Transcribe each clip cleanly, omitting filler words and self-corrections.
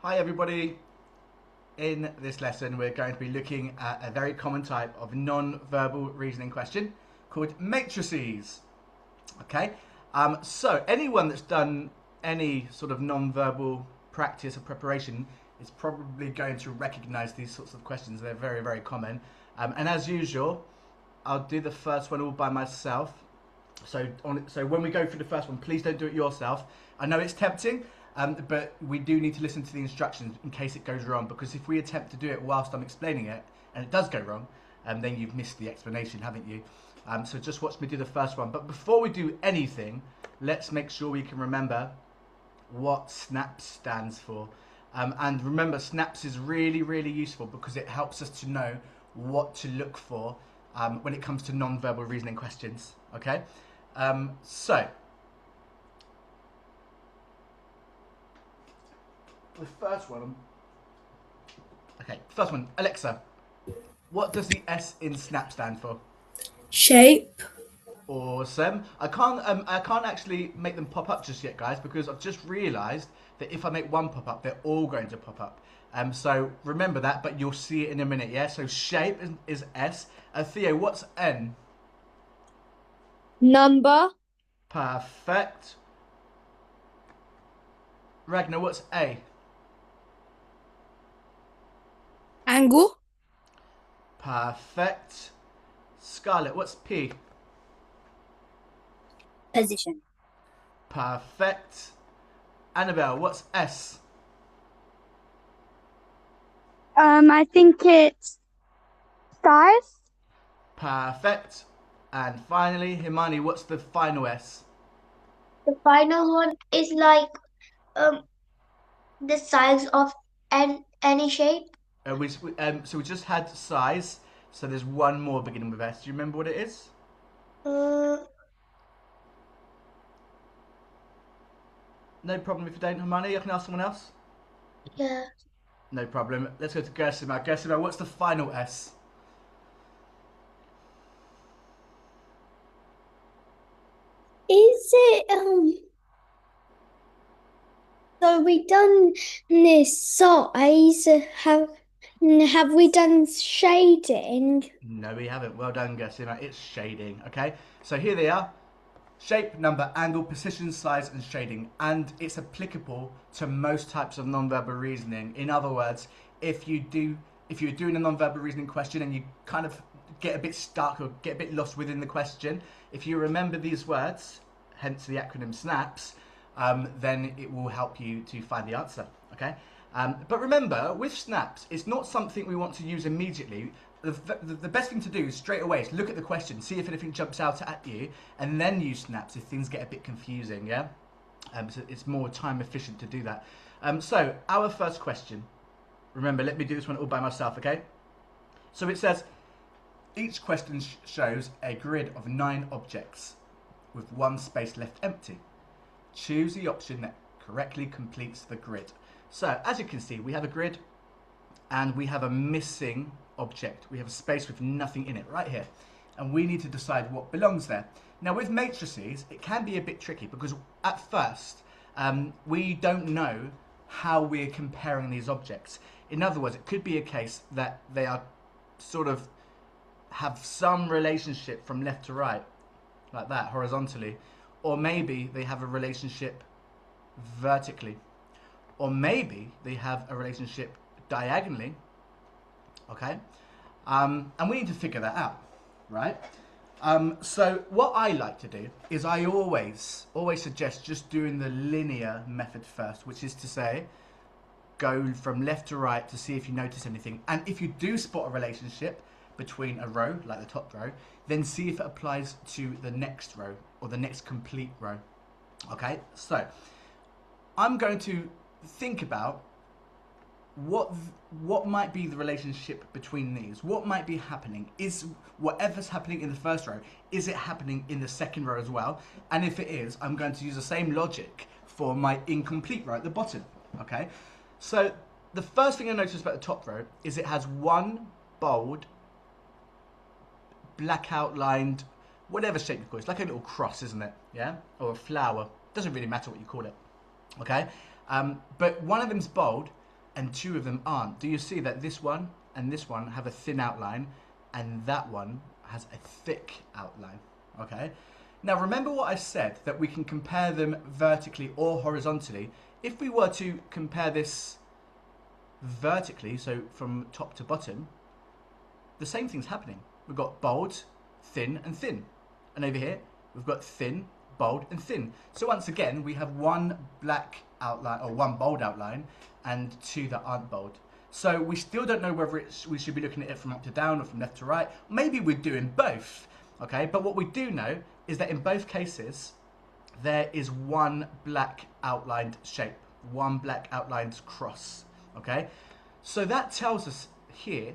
Hi everybody. In this lesson we're going to be looking at a very common type of non-verbal reasoning question called matrices. Okay, so anyone that's done any sort of non-verbal practice or preparation is probably going to recognize these sorts of questions. They're very, very common. And as usual, I'll do the first one all by myself. So when we go through the first one, please don't do it yourself. I know it's tempting, but we do need to listen to the instructions in case it goes wrong. Because if we attempt to do it whilst I'm explaining it and it does go wrong, then you've missed the explanation, haven't you? So just watch me do the first one. But before we do anything, let's make sure we can remember what SNAPS stands for. And remember, SNAPS is really, really useful because it helps us to know what to look for when it comes to non-verbal reasoning questions. Okay, so the first one. Okay, first one. Alexa, what does the S in SNAP stand for? Shape. Awesome. I can't actually make them pop up just yet, guys, because I've just realised that if I make one pop up, they're all going to pop up. So remember that, but you'll see it in a minute. Yeah. So shape is S. Theo, what's N? Number. Perfect. Ragnar, what's A? Angle. Perfect. Scarlett, what's P? Position. Perfect. Annabelle, what's S? I think it's size. Perfect. And finally, Himani, what's the final S? The final one is like um the size of any shape. So we just had size, so there's one more beginning with S. Do you remember what it is? Mm, No problem if you don't, Hermione. I can ask someone else. yeah. No problem. Let's go to Gersima. Gersima, what's the final S? Is it so we done this size? Have we done shading? No, we haven't. Well done, Gersima. It's shading. Okay, so here they are. Shape, number, angle, position, size, and shading. And it's applicable to most types of non-verbal reasoning. In other words, if you're doing a non-verbal reasoning question and you kind of get a bit stuck or get a bit lost within the question, if you remember these words, hence the acronym SNAPS, then it will help you to find the answer. Okay. But remember, with SNAPS, it's not something we want to use immediately. The best thing to do straight away is look at the question, see if anything jumps out at you, and then use SNAPS if things get a bit confusing, yeah? So it's more time efficient to do that. So, our first question. Remember, let me do this one all by myself, okay? So it says, each question shows a grid of 9 objects with one space left empty. Choose the option that correctly completes the grid. So, as you can see, we have a grid and we have a missing object. We have a space with nothing in it right here. And we need to decide what belongs there. Now with matrices, it can be a bit tricky because at first, we don't know how we're comparing these objects. In other words, it could be a case that they are sort of have some relationship from left to right, like that, horizontally. Or maybe they have a relationship vertically. Or maybe they have a relationship diagonally. Okay, and we need to figure that out, right? So what I like to do is I always suggest just doing the linear method first, which is to say, go from left to right to see if you notice anything, and if you do spot a relationship between a row, like the top row, then see if it applies to the next row or the next complete row. Okay, so I'm going to think about what might be the relationship between these? What might be happening? Is whatever's happening in the first row, is it happening in the second row as well? And if it is, I'm going to use the same logic for my incomplete row at the bottom. Okay, so the first thing I notice about the top row is it has one bold, black outlined, whatever shape you call it. It's like a little cross, isn't it? Yeah, or a flower. Doesn't really matter what you call it. Okay, but one of them's bold, and 2 of them aren't. Do you see that this one and this one have a thin outline and that one has a thick outline? Okay. Now remember what I said, that we can compare them vertically or horizontally. If we were to compare this vertically, so from top to bottom, the same thing's happening. We've got bold, thin, and thin. And over here, we've got thin, bold, and thin. So once again, we have one black outline, or one bold outline, and 2 that aren't bold. So we still don't know whether we should be looking at it from up to down or from left to right. Maybe we're doing both, okay? But what we do know is that in both cases, there is one black outlined shape, one black outlined cross, okay? So that tells us here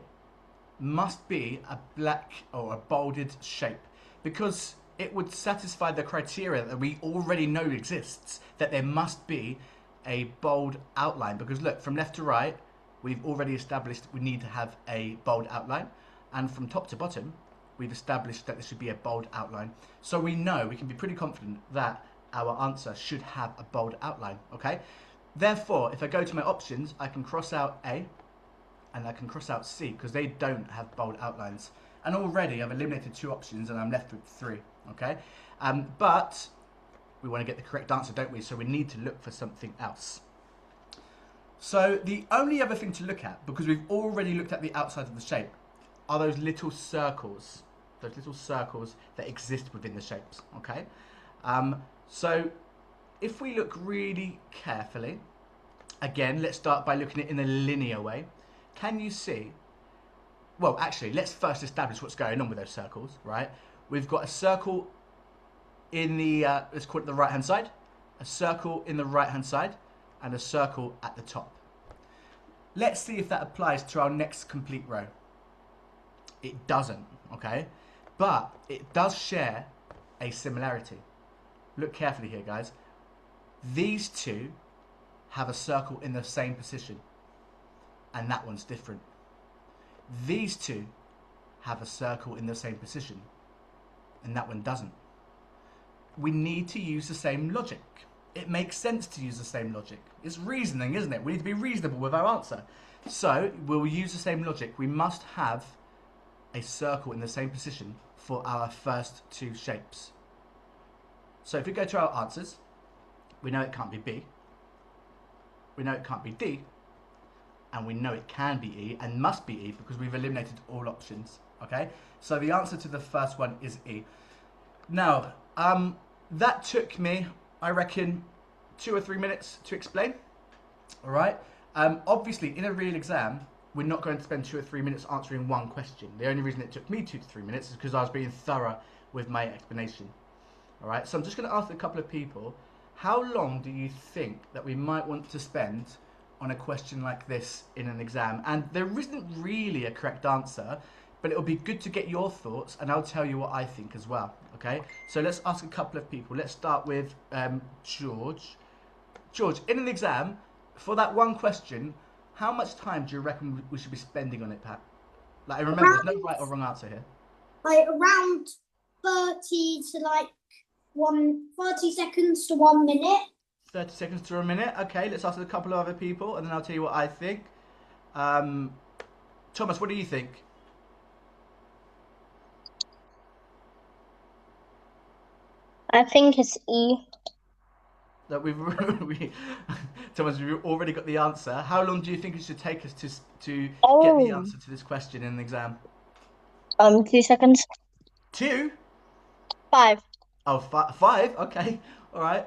must be a black or a bolded shape, because it would satisfy the criteria that we already know exists, that there must be a bold outline. Because look, from left to right, we've already established we need to have a bold outline, and from top to bottom, we've established that there should be a bold outline. So we know, we can be pretty confident that our answer should have a bold outline, okay? Therefore, if I go to my options, I can cross out A and I can cross out C because they don't have bold outlines. And already I've eliminated 2 options and I'm left with 3, okay? But we want to get the correct answer, don't we? So we need to look for something else. So the only other thing to look at, because we've already looked at the outside of the shape, are those little circles. Those little circles that exist within the shapes, okay? So if we look really carefully, again, let's start by looking at it in a linear way. Can you see? Well, actually, let's first establish what's going on with those circles, right? We've got a circle in the, let's call it the right-hand side, a circle in the right-hand side, and a circle at the top. Let's see if that applies to our next complete row. It doesn't, okay? But it does share a similarity. Look carefully here, guys. These 2 have a circle in the same position, and that one's different. These 2 have a circle in the same position, and that one doesn't. We need to use the same logic. It makes sense to use the same logic. It's reasoning, isn't it? We need to be reasonable with our answer. So we'll use the same logic. We must have a circle in the same position for our first 2 shapes. So if we go to our answers, we know it can't be B, we know it can't be D, and we know it can be E and must be E because we've eliminated all options, okay? So the answer to the first one is E. Now, that took me, I reckon, 2 or 3 minutes to explain, all right? Obviously, in a real exam, we're not going to spend 2 or 3 minutes answering one question. The only reason it took me 2 to 3 minutes is because I was being thorough with my explanation. All right, so I'm just going to ask a couple of people, how long do you think that we might want to spend on a question like this in an exam? And there isn't really a correct answer, but it'll be good to get your thoughts, and I'll tell you what I think as well, okay? So let's ask a couple of people. Let's start with George. George, in an exam, for that one question, how much time do you reckon we should be spending on it, Pat? Like, remember, there's no right or wrong answer here. Like around 30 to 30 seconds to 1 minute. 30 seconds to a minute. Okay, let's ask a couple of other people, and then I'll tell you what I think. Thomas, what do you think? I think it's E. That Thomas, we've already got the answer. How long do you think it should take us to get the answer to this question in an exam? 2 seconds. 2? 5. Oh, 5? Okay, all right.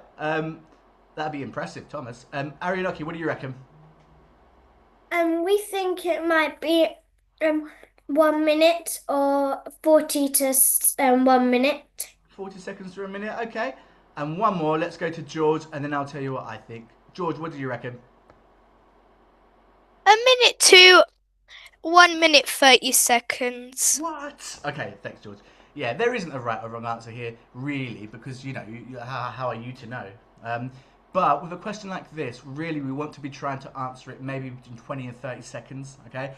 That'd be impressive, Thomas. Arianoki, what do you reckon? We think it might be 1 minute or 40 to 1 minute. 40 seconds to a minute, okay. And one more, let's go to George, and then I'll tell you what I think. George, what do you reckon? 1 minute to 1 minute 30 seconds. What? Okay, thanks, George. Yeah, there isn't a right or wrong answer here, really, because, you know, how are you to know? But with a question like this, really, we want to be trying to answer it maybe between 20 and 30 seconds, okay?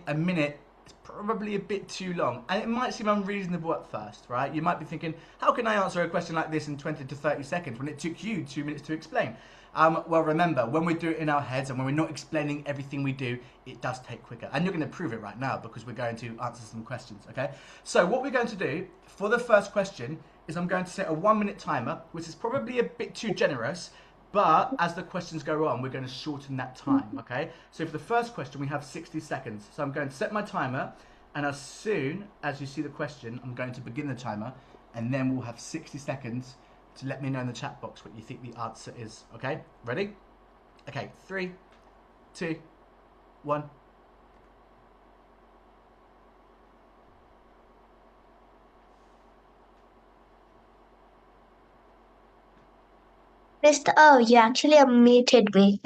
A minute it's probably a bit too long, and it might seem unreasonable at first, right? You might be thinking, how can I answer a question like this in 20 to 30 seconds when it took you 2 minutes to explain? Well, remember, when we do it in our heads and when we're not explaining everything we do, it does take quicker. And you're going to prove it right now because we're going to answer some questions, okay? So what we're going to do for the first question is I'm going to set a 1 minute timer, which is probably a bit too generous, but as the questions go on, we're going to shorten that time, okay? So for the first question, we have 60 seconds. So I'm going to set my timer, and as soon as you see the question, I'm going to begin the timer, and then we'll have 60 seconds to let me know in the chat box what you think the answer is, okay? Ready? Okay, 3, 2, 1. Mr. Oh, you actually unmuted me.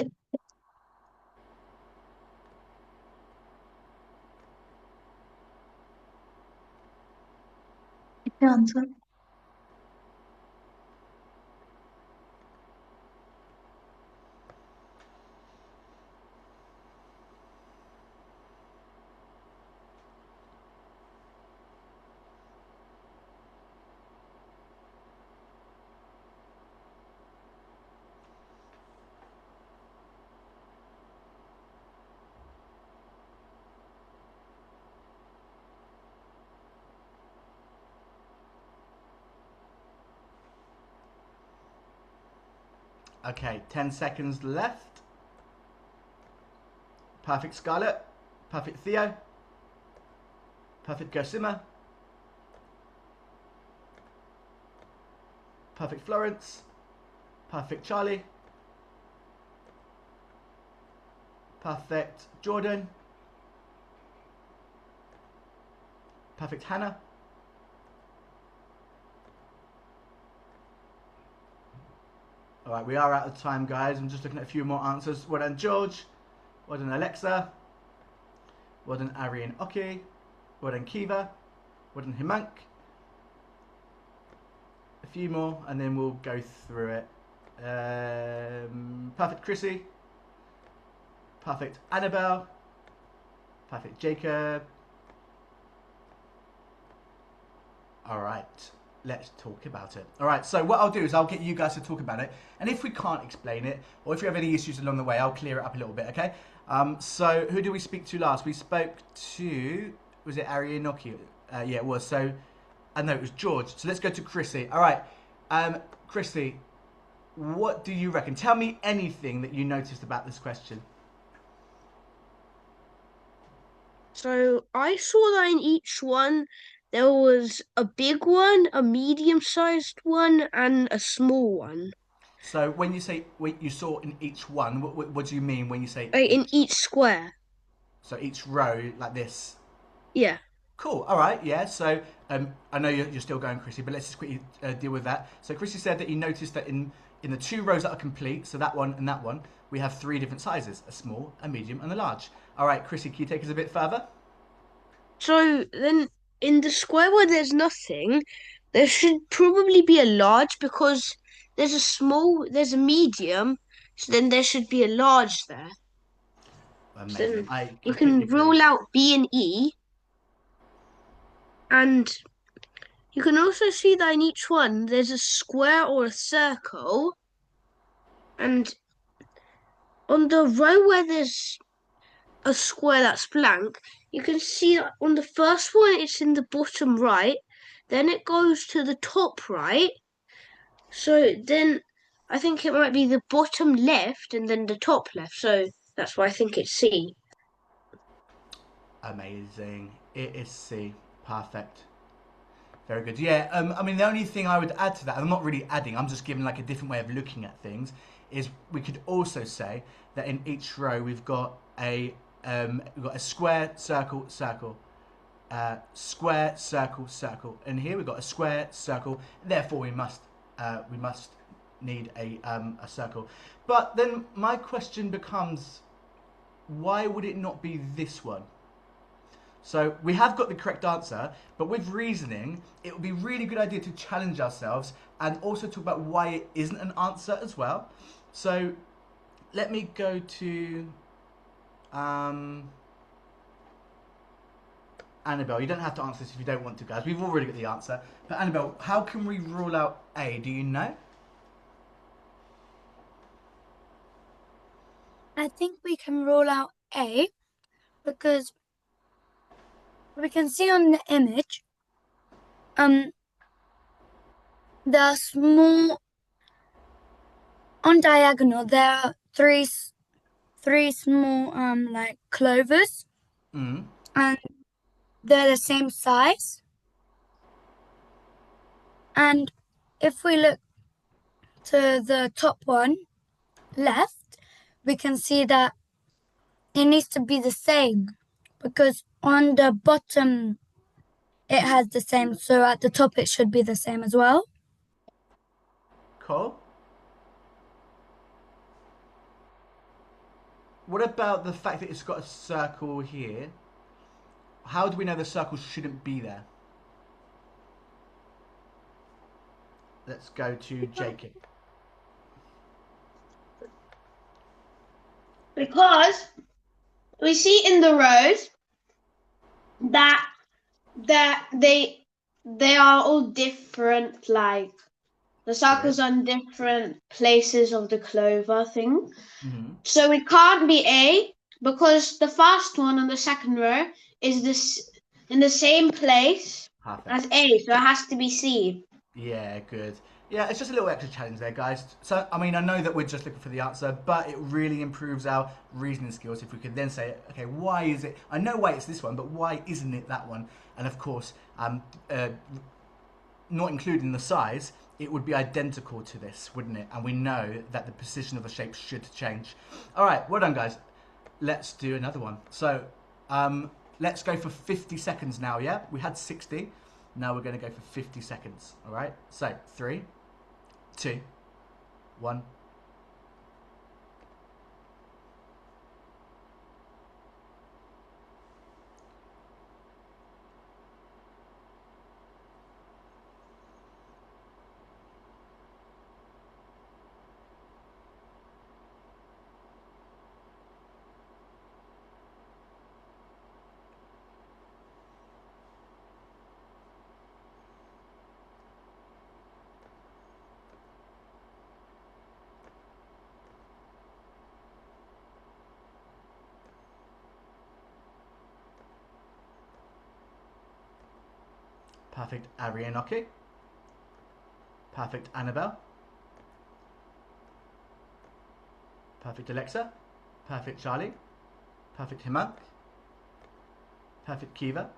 Answer. Okay, 10 seconds left. Perfect Scarlett. Perfect Theo. Perfect Gosima. Perfect Florence. Perfect Charlie. Perfect Jordan. Perfect Hannah. All right, we are out of time, guys. I'm just looking at a few more answers. Well done, George. Well done, Alexa. Well done, Ari and Oki. Well done, Kiva. Well done, Himank. A few more, and then we'll go through it. Perfect Chrissy. Perfect Annabelle. Perfect Jacob. All right, let's talk about it. All right, so what I'll do is I'll get you guys to talk about it, and if we can't explain it, or if you have any issues along the way, I'll clear it up a little bit, okay? So who did we speak to last? We spoke to, was it Ari Inoki? Yeah, it was. So, no, it was George. So let's go to Chrissy. All right, Chrissy, what do you reckon? Tell me anything that you noticed about this question. So I saw that in each one there was a big one, a medium-sized one, and a small one. So when you say what you saw in each one, what do you mean when you say In each square. So each row like this. Yeah. Cool. All right. Yeah. So I know you're still going, Chrissy, but let's just quickly deal with that. So Chrissy said that you noticed that in the 2 rows that are complete, so that one and that one, we have 3 different sizes: a small, a medium, and a large. All right, Chrissy, can you take us a bit further? So then in the square where there's nothing, there should probably be a large because there's a small, there's a medium, so then there should be a large there. So Amazing. then I you completely can agree. rule out B and E, and you can also see that in each one there's a square or a circle, and on the row where there's a square that's blank, you can see that on the first one it's in the bottom right, then it goes to the top right. So then I think it might be the bottom left and then the top left. So that's why I think it's C. Amazing. It is C. Perfect. Very good. Yeah, I mean, the only thing I would add to that, and I'm not really adding, I'm just giving like a different way of looking at things, is we could also say that in each row we've got a square, circle, circle, square, circle, circle, and here we've got a square, circle. Therefore, we must need a circle. But then my question becomes, why would it not be this one? So we have got the correct answer, but with reasoning, it would be a really good idea to challenge ourselves and also talk about why it isn't an answer as well. So let me go to Annabelle, you don't have to answer this if you don't want to, guys. We've already got the answer. But Annabelle, how can we rule out A? Do you know? I think we can rule out A because we can see on the image, the small on diagonal there are three small like clovers, Mm. and they're the same size. And if we look to the top one left, we can see that it needs to be the same because on the bottom it has the same, so at the top it should be the same as well. Cool. What about the fact that it's got a circle here? How do we know the circle shouldn't be there? Let's go to Jacob. Because we see in the rows that they are all different, like the circles are in different places of the clover thing. Mm-hmm. So it can't be A because the first one on the second row is this in the same place Perfect. as A, so it has to be C. Yeah, good. Yeah, it's just a little extra challenge there, guys. So, I mean, I know that we're just looking for the answer, but it really improves our reasoning skills if we could then say, okay, why is it? I know why it's this one, but why isn't it that one? And of course, not including the size, it would be identical to this, wouldn't it? And we know that the position of the shape should change. All right, well done, guys. Let's do another one. So, let's go for 50 seconds now, yeah? We had 60. Now we're going to go for 50 seconds, all right? So, 3, 2, 1. Perfect Arianoki. Perfect Annabelle. Perfect Alexa. Perfect Charlie. Perfect Himank. Perfect Kiva.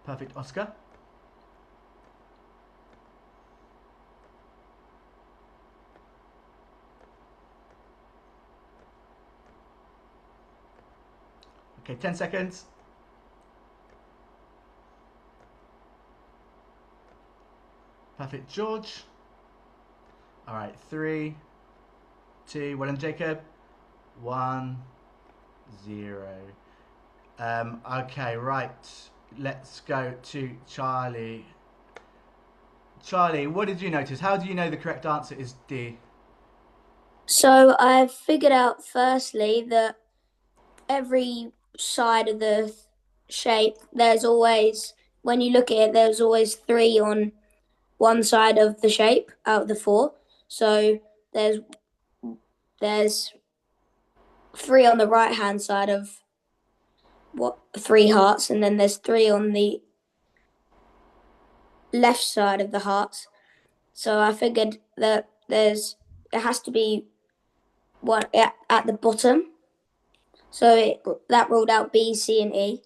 Perfect Oscar. Okay, 10 seconds. Perfect George. All right, 3, 2, well done Jacob. 1, 0. Okay, right. Let's go to Charlie. Charlie, what did you notice? How do you know the correct answer is D? So I figured out firstly that every side of the shape, there's always, when you look at it, there's always 3 on one side of the shape out of the 4. So there's 3 on the right hand side of 3 hearts, and then there's 3 on the left side of the hearts. So I figured that it has to be one at the bottom. So that ruled out B, C, and E.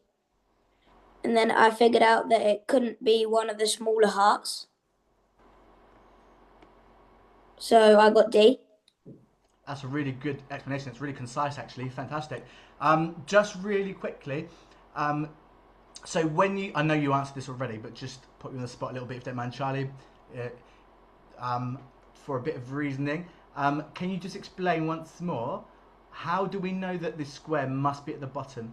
And then I figured out that it couldn't be one of the smaller hearts. So I got D. That's a really good explanation. It's really concise, actually. Fantastic. Just really quickly, so when I know you answered this already, but just put you on the spot a little bit, if you don't mind, Charlie, for a bit of reasoning. Can you just explain once more, how do we know that this square must be at the bottom?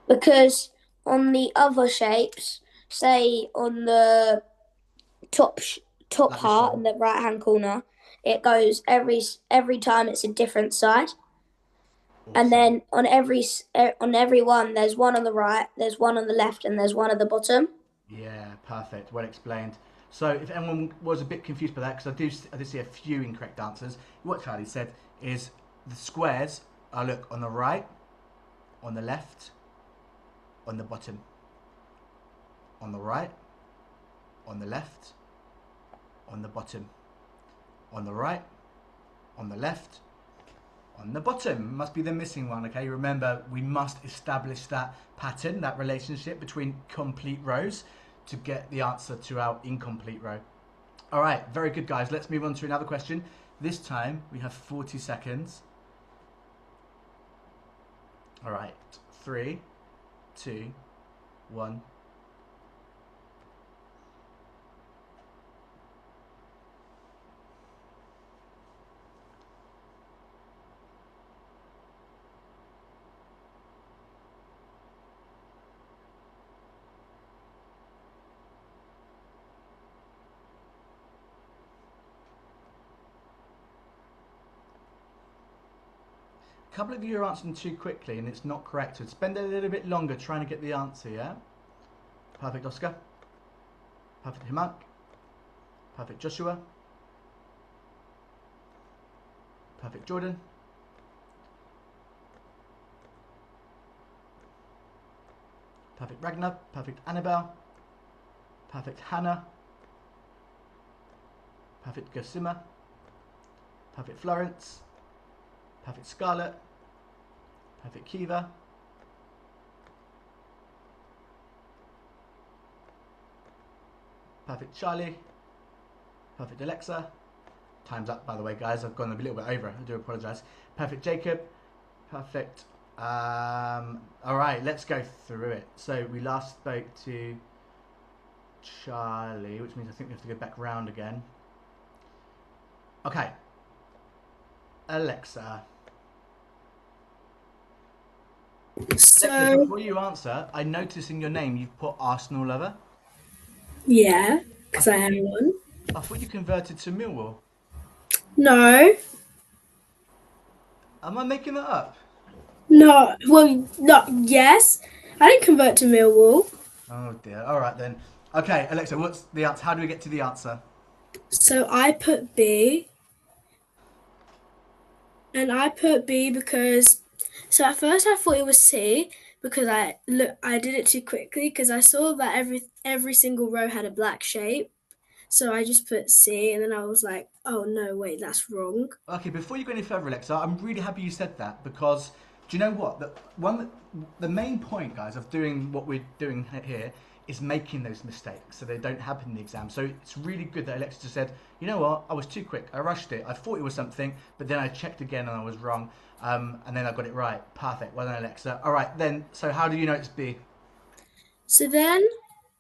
Because on the other shapes, say on the top Like heart in the right hand corner, it goes every time it's a different side. And then on every one, there's one on the right, there's one on the left, and there's one at the bottom. Yeah, perfect. Well explained. So if anyone was a bit confused by that, because I did see a few incorrect answers, what Charlie said is the squares are, look, on the right, on the left, on the bottom. On the right, on the left, on the bottom. On the right, on the left, on the bottom. Must be the missing one, okay? Remember, we must establish that pattern, that relationship between complete rows to get the answer to our incomplete row. All right, very good, guys. Let's move on to another question. This time, we have 40 seconds. All right, 3, 2, 1. A couple of you are answering too quickly and it's not correct. So spend a little bit longer trying to get the answer, yeah? Perfect, Oscar. Perfect, Himak. Perfect, Joshua. Perfect, Jordan. Perfect, Ragnar. Perfect, Annabelle. Perfect, Hannah. Perfect, Gosima. Perfect, Florence. Perfect, Scarlett. Perfect, Kiva. Perfect, Charlie. Perfect, Alexa. Time's up, by the way, guys. I've gone a little bit over. I do apologise. Perfect, Jacob. Perfect. All right, let's go through it. So we last spoke to Charlie, which means I think we have to go back round again. Okay. Alexa. So, Alexa, before you answer, I notice in your name you've put Arsenal lover. yeah, because I am one. I thought you converted to Millwall. No, Am I making that up? no, well, not, yes. I didn't convert to Millwall. Oh dear. All right then. Okay, Alexa, what's the answer? How do we get to the answer? So I put B. And I put B because, so at first I thought it was C because I did it too quickly because I saw that every single row had a black shape. So I just put C and then I was like, oh no, wait, that's wrong. Okay, before you go any further, Alexa, I'm really happy you said that because do you know what? The main point, guys, of doing what we're doing here is making those mistakes so they don't happen in the exam. So it's really good that Alexa just said, you know what? I was too quick. I rushed it. I thought it was something, but then I checked again and I was wrong. And then I got it right. Perfect. Well done, Alexa. All right, then. So how do you know it's B? So then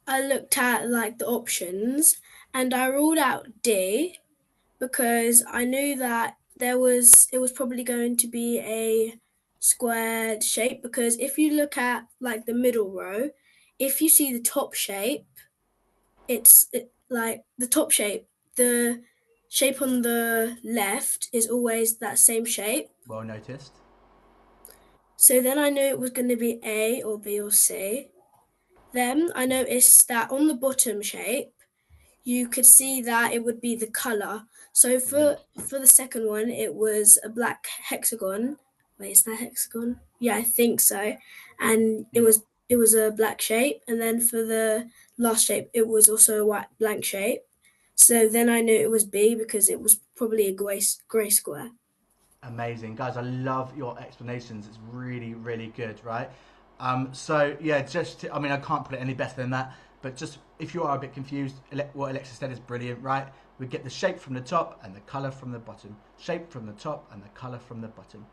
I looked at like the options and I ruled out D because I knew that it was probably going to be a squared shape because if you look at like the middle row, if you see the top shape, like the top shape, the shape on the left is always that same shape. Well noticed. So then I knew it was going to be A or B or C. Then I noticed that on the bottom shape, you could see that it would be the color. So for the second one, it was a black hexagon. Wait, is that hexagon? Yeah, I think so. And it was a black shape. And then for the last shape, it was also a white blank shape. So then I knew it was B because it was probably a grey square. Amazing, guys. I love your explanations. It's really, really good, right? So yeah, I mean, I can't put it any better than that. But just if you are a bit confused, what Alexa said is brilliant, right? We get the shape from the top and the color from the bottom. Shape from the top and the color from the bottom.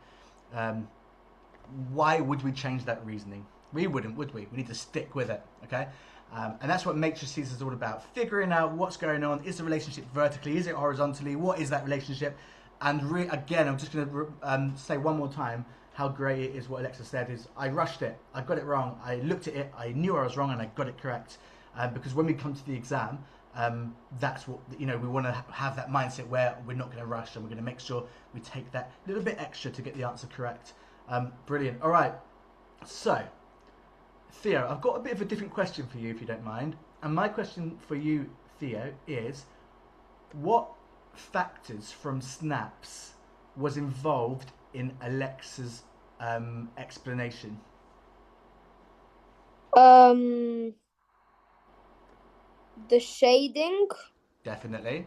Why would we change that reasoning? We wouldn't, would we? We need to stick with it, okay? And that's what Matrices is all about. Figuring out what's going on. Is the relationship vertically? Is it horizontally? What is that relationship? And again, I'm just going to say one more time how great it is what Alexa said is I rushed it. I got it wrong. I looked at it. I knew I was wrong and I got it correct. Because when we come to the exam, that's what, we want to have that mindset where we're not going to rush and we're going to make sure we take that little bit extra to get the answer correct. Brilliant. All right. So, Theo, I've got a bit of a different question for you, if you don't mind. And my question for you, Theo, is what factors from snaps was involved in Alexa's explanation? The shading. Definitely.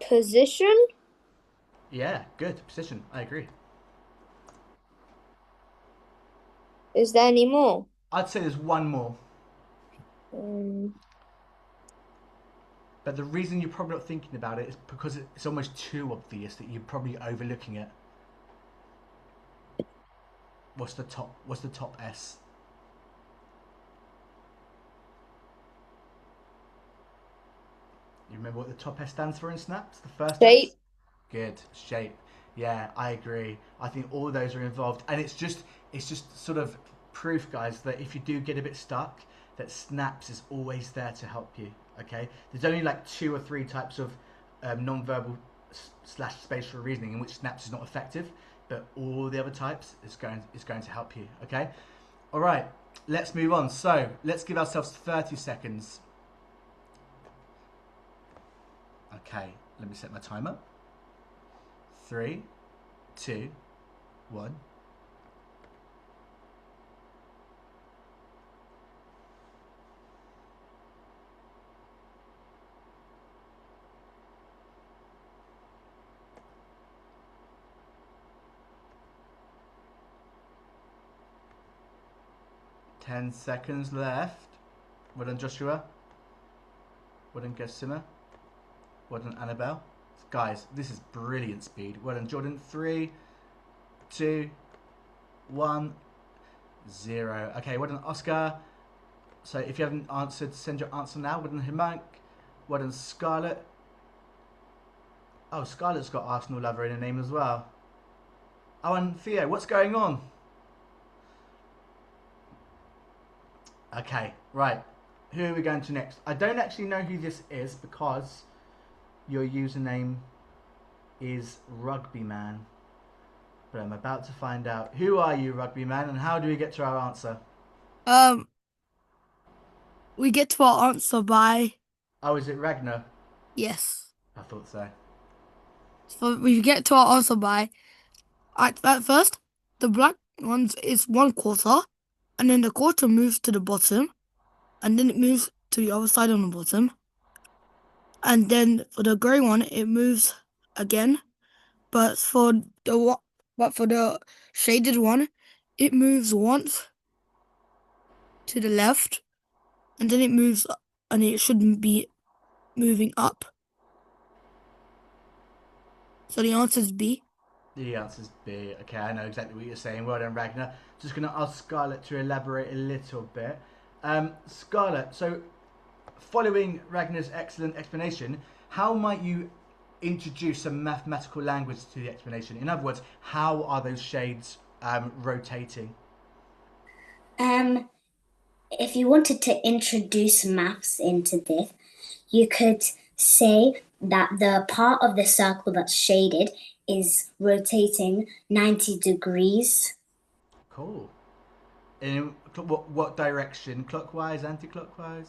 Position. Yeah, good. Position. I agree. Is there any more? I'd say there's one more. Um, But the reason you're probably not thinking about it is because it's almost too obvious that you're probably overlooking it. What's the top S? You remember what the top S stands for in snaps? The first shape. S? Good. Shape. Yeah, I agree. I think all of those are involved, and it's just sort of proof, guys, that if you do get a bit stuck, that snaps is always there to help you. Okay, there's only like 2 or 3 types of non-verbal slash spatial reasoning in which snaps is not effective, but all the other types is going to help you. Okay, all right, let's move on. So let's give ourselves 30 seconds. Okay, let me set my timer. 3, 2, 1. Ten seconds left. Well done, Joshua. Well done, Gesima. Well done, Annabelle. Guys, this is brilliant speed. Well done, Jordan. 3, 2, 1, 0. Okay, well done, Oscar. So if you haven't answered, send your answer now. Well done, Himank. Well done, Scarlett. Oh, Scarlett's got Arsenal lover in her name as well. Oh, and Theo, what's going on? Okay, right. Who are we going to next? I don't actually know who this is because your username is Rugbyman. But I'm about to find out. Who are you, Rugbyman, and how do we get to our answer? We get to our answer by... Oh, is it Ragnar? Yes. I thought so. So we get to our answer by... At first, the black ones is 1/4, and then the quarter moves to the bottom, and then it moves to the other side on the bottom. And then for the grey one, it moves again. But for the shaded one, it moves once to the left, and then it moves, and it shouldn't be moving up. So the answer is B. The answer's B. Okay, I know exactly what you're saying. Well done, Ragnar. Just going to ask Scarlett to elaborate a little bit. Scarlett, so following Ragnar's excellent explanation, how might you introduce some mathematical language to the explanation? In other words, how are those shades rotating? If you wanted to introduce maths into this, you could say that the part of the circle that's shaded is rotating 90 degrees. Cool. In what direction? Clockwise, anti-clockwise?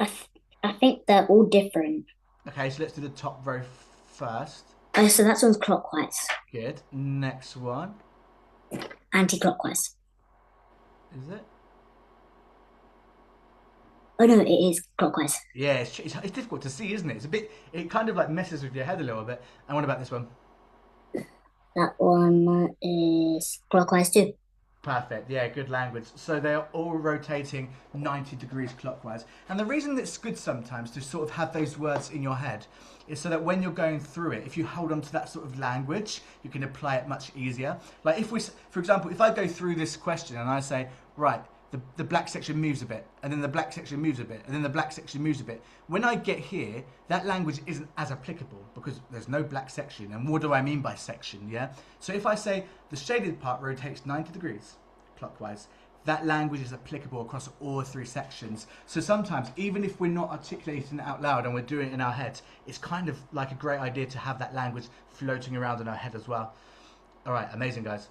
I think they're all different. Okay, so let's do the top row first. Oh, so that one's clockwise. Good. Next one. Anti-clockwise. Is it? Oh no, it is clockwise. Yeah, it's difficult to see, isn't it? It's a bit. It kind of like messes with your head a little bit. And what about this one? That one is clockwise too. Perfect. Yeah, good language. So they are all rotating 90 degrees clockwise. And the reason it's good sometimes to sort of have those words in your head is so that when you're going through it, if you hold on to that sort of language, you can apply it much easier. Like if we, for example, if I go through this question and I say, right, the black section moves a bit, and then the black section moves a bit, and then the black section moves a bit. When I get here, that language isn't as applicable because there's no black section. And what do I mean by section, yeah? So if I say the shaded part rotates 90 degrees clockwise, that language is applicable across all 3 sections. So sometimes, even if we're not articulating it out loud and we're doing it in our heads, it's kind of like a great idea to have that language floating around in our head as well. All right, amazing, guys.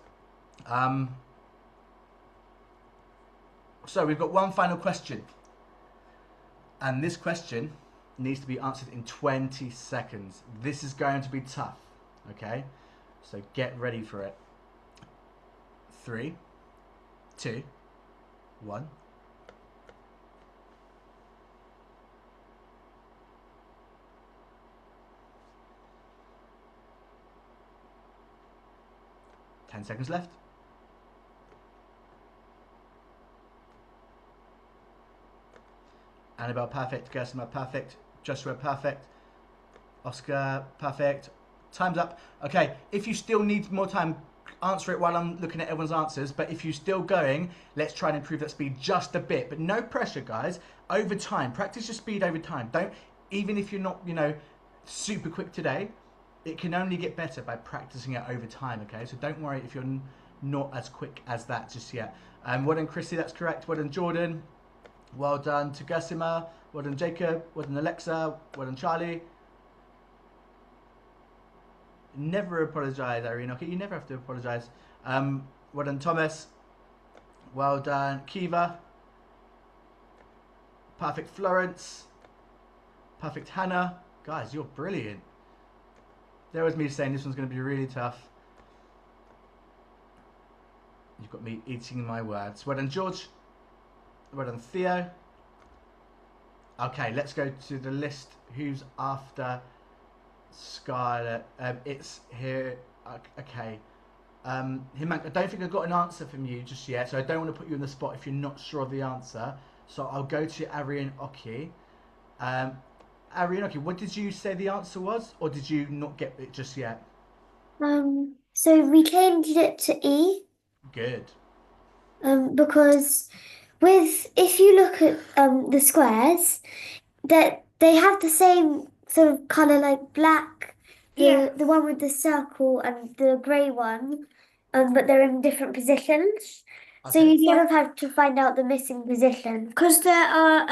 So we've got one final question. And this question needs to be answered in 20 seconds. This is going to be tough, okay? So get ready for it. 3, 2, 1. Ten seconds left. Annabelle, perfect. Gersima, perfect. Joshua, perfect. Oscar, perfect. Time's up. Okay, if you still need more time, answer it while I'm looking at everyone's answers. But if you're still going, let's try and improve that speed just a bit. But no pressure, guys. Over time, practice your speed over time. Don't, even if you're not, you know, super quick today, it can only get better by practicing it over time, okay? So don't worry if you're not as quick as that just yet. Well done, Chrissy, that's correct. Well done, Jordan. Well done to Gersima. Well done, Jacob. Well done, Alexa. Well done, Charlie. Never apologise, Irene. Okay, you never have to apologise. Well done, Thomas. Well done, Kiva. Perfect, Florence. Perfect, Hannah. Guys, you're brilliant. There was me saying this one's going to be really tough. You've got me eating my words. Well done, George. Well done, Theo. Okay, let's go to the list. Who's after Scarlett? It's here. Okay. Himank, I don't think I've got an answer from you just yet, so I don't want to put you on the spot if you're not sure of the answer. So I'll go to Arian Oki. Arian Oki, what did you say the answer was, or did you not get it just yet? So we changed it to E. Good. Because if you look at the squares, that they have the same sort of color, like black, the one with the circle and the grey one, but they're in different positions. So Okay. you sort of have to find out the missing position. Because there are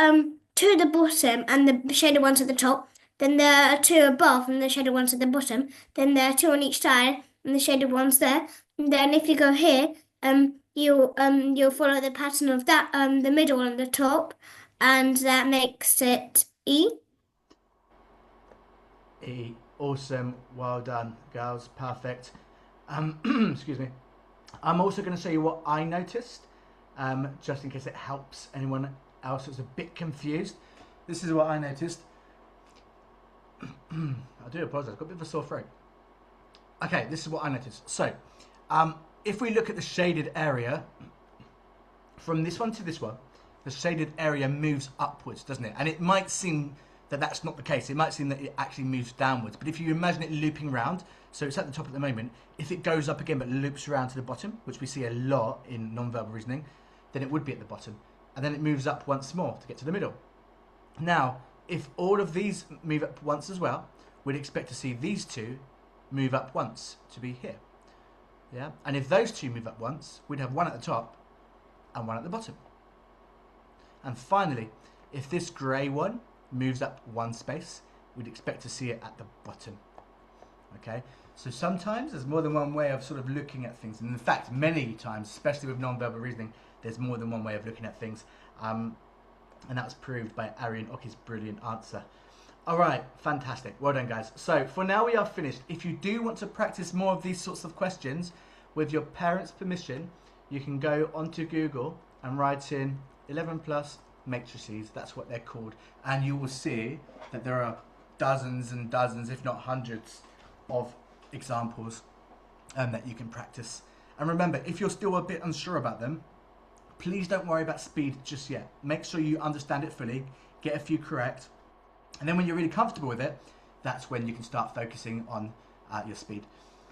2 at the bottom and the shaded ones at the top. Then there are 2 above and the shaded ones at the bottom. Then there are 2 on each side and the shaded ones there. And then if you go here, you'll follow the pattern of that the middle one on the top, and that makes it E. E. Awesome. Well done, girls. Perfect. Excuse me. I'm also going to show you what I noticed, just in case it helps anyone else who's a bit confused. This is what I noticed. I do apologize. I've got a bit of a sore throat. Okay, this is what I noticed. So, if we look at the shaded area, from this one to this one, the shaded area moves upwards, doesn't it? And it might seem that that's not the case. It might seem that it actually moves downwards. But if you imagine it looping around, so it's at the top at the moment, if it goes up again but loops around to the bottom, which we see a lot in non-verbal reasoning, then it would be at the bottom. And then it moves up once more to get to the middle. Now, if all of these move up once as well, we'd expect to see these 2 move up once to be here. Yeah, and if those 2 move up once, we'd have one at the top and one at the bottom. And finally, if this grey one moves up one space, we'd expect to see it at the bottom. Okay, so sometimes there's more than one way of sort of looking at things, and in fact many times, especially with non-verbal reasoning, there's more than one way of looking at things, and that's proved by Arian Oki's brilliant answer. Alright, fantastic, well done guys. So for now we are finished. If you do want to practice more of these sorts of questions, with your parents' permission, you can go onto Google and write in 11 plus matrices, that's what they're called, and you will see that there are dozens and dozens, if not hundreds, of examples that you can practice. And remember, if you're still a bit unsure about them, please don't worry about speed just yet. Make sure you understand it fully, get a few correct, and then when you're really comfortable with it, that's when you can start focusing on your speed.